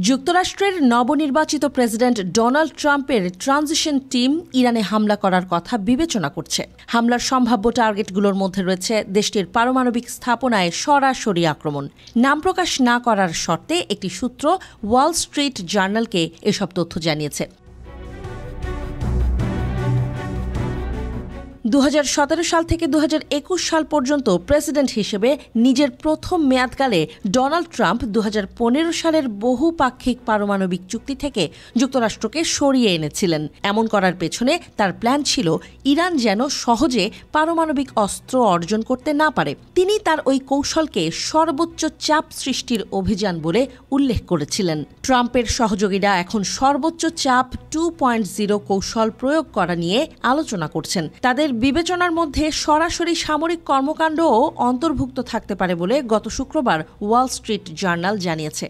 যুক্তরাষ্ট্রের নবনির্বাচিত president Donald ট্রাম্পের ট্রানজিশন টিম ইরানে হামলা করার কথা বিবেচনা করছে। হামলার সম্ভাব্য টার্গেটগুলোর মধ্যে রয়েছে দেশটির পারমাণবিক স্থাপনায় সরাসরি আক্রমণ। নাম প্রকাশ না করার শর্তে একটি সূত্র ওয়াল স্ট্রিট জার্নালকে এসব তথ্য জানিয়েছে। 2017 সাল থেকে 2021 সাল পর্যন্ত প্রেসিডেন্ট হিসেবে নিজের প্রথম মেয়াদকালে ডোনাল্ড ট্রাম্প 2015 সালের বহুপাক্ষিক পারমাণবিক চুক্তি থেকে যুক্তরাষ্ট্রকে সরিয়ে এনেছিলেন। এমন করার পেছনে তার প্ল্যান ছিল ইরান যেন সহজে পারমাণবিক অস্ত্র অর্জন করতে না পারে। তিনি তার ওই কৌশলকে সর্বোচ্চ চাপ সৃষ্টির অভিযান বলে উল্লেখ করেছিলেন। ট্রাম্পের সহযোগীরা এখন সর্বোচ্চ চাপ 2.0 কৌশল প্রয়োগ করা নিয়ে আলোচনা করছেন। তাদের বিবেচনার মধ্যে সরাসরি সামরিক কর্মকাণ্ডও অন্তর্ভুক্ত থাকতে পারে বলে গত শুক্রবার ওয়াল স্ট্রিট জার্নাল জানিয়েছে।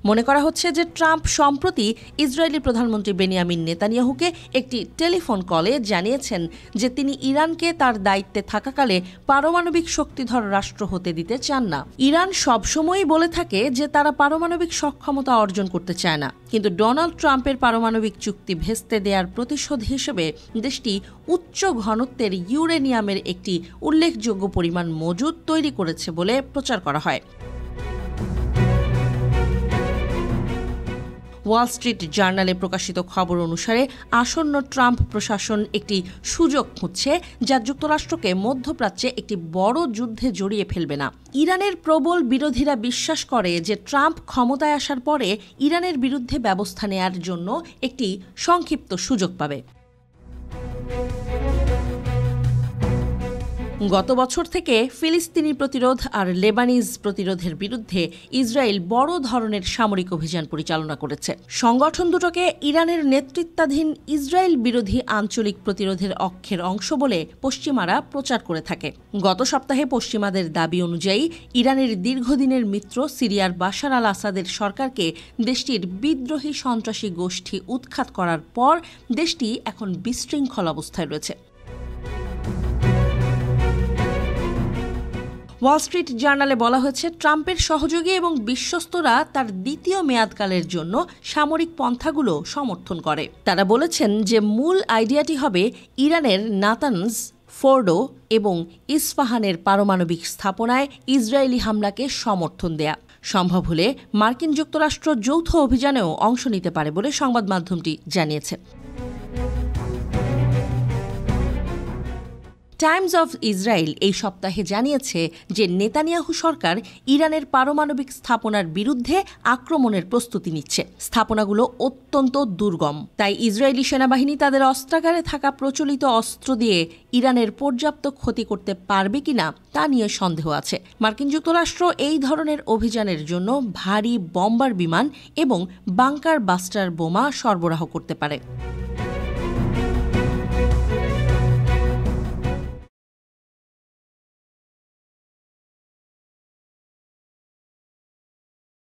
মনে করা হচ্ছে যে ট্রাম্প সম্প্রতি ইসরায়েলি প্রধানমন্ত্রী বেনিয়ামিন নেতানিয়াহুকে একটি টেলিফোন কলে জানিয়েছেন যে তিনি ইরানকে তার দায়িত্বে থাকাকালে পারমাণবিক শক্তিধর রাষ্ট্র হতে দিতে চান না। ইরান সবসময়ই বলে থাকে যে তারা পারমাণবিক সক্ষমতা অর্জন করতে চায় না, কিন্তু ডোনাল্ড ট্রাম্পের পারমাণবিক চুক্তি ভেস্তে দেওয়ার প্রতিশোধ হিসেবে দেশটি উচ্চ ঘনত্বের ইউরেনিয়ামের একটি উল্লেখযোগ্য পরিমাণ মজুদ তৈরি করেছে বলে প্রচার করা হয়। ওয়াল স্ট্রিট জার্নালে প্রকাশিত খবর অনুসারে আসন্ন ট্রাম্প প্রশাসন একটি সুযোগ খুঁজছে যা যুক্তরাষ্ট্রকে মধ্যপ্রাচ্যে একটি বড় যুদ্ধে জড়িয়ে ফেলবে না। ইরানের প্রবল বিরোধীরা বিশ্বাস করে যে ট্রাম্প ক্ষমতায় আসার পরে ইরানের বিরুদ্ধে ব্যবস্থা নেয়ার জন্য একটি সংক্ষিপ্ত সুযোগ পাবে। গত বছর থেকে ফিলিস্তিনি প্রতিরোধ আর লেবানিজ প্রতিরোধের বিরুদ্ধে ইসরায়েল বড় ধরনের সামরিক অভিযান পরিচালনা করেছে। সংগঠন দুটোকে ইরানের নেতৃত্বাধীন ইসরায়েল বিরোধী আঞ্চলিক প্রতিরোধের অক্ষের অংশ বলে পশ্চিমারা প্রচার করে থাকে। গত সপ্তাহে পশ্চিমাদের দাবি অনুযায়ী ইরানের দীর্ঘদিনের মিত্র সিরিয়ার বাশার আল আসাদের সরকারকে দেশটির বিদ্রোহী সন্ত্রাসী গোষ্ঠী উৎখাত করার পর দেশটি এখন বিশৃঙ্খল অবস্থায় রয়েছে। ওয়াল স্ট্রিট জার্নালে বলা হয়েছে ট্রাম্পের সহযোগী এবং বিশ্বস্তরা তার দ্বিতীয় মেয়াদকালের জন্য সামরিক পন্থাগুলো সমর্থন করে। তারা বলেছেন যে মূল আইডিয়াটি হবে ইরানের নাতানজ, ফোর্ডো এবং ইস্পাহানের পারমাণবিক স্থাপনায় ইসরায়েলি হামলাকে সমর্থন দেয়া। সম্ভব হলে মার্কিন যুক্তরাষ্ট্র যৌথ অভিযানেও অংশ নিতে পারে বলে সংবাদ মাধ্যমটি জানিয়েছে। টাইমস অফ ইসরায়েল এই সপ্তাহে জানিয়েছে যে নেতানিয়াহু সরকার ইরানের পারমাণবিক স্থাপনার বিরুদ্ধে আক্রমণের প্রস্তুতি নিচ্ছে। স্থাপনাগুলো অত্যন্ত দুর্গম, তাই ইসরায়েলি সেনাবাহিনী তাদের অস্ত্রাগারে থাকা প্রচলিত অস্ত্র দিয়ে ইরানের পর্যাপ্ত ক্ষতি করতে পারবে কিনা তা নিয়ে সন্দেহ আছে। মার্কিন যুক্তরাষ্ট্র এই ধরনের অভিযানের জন্য ভারী বম্বার বিমান এবং বাংকার বাস্টার বোমা সরবরাহ করতে পারে।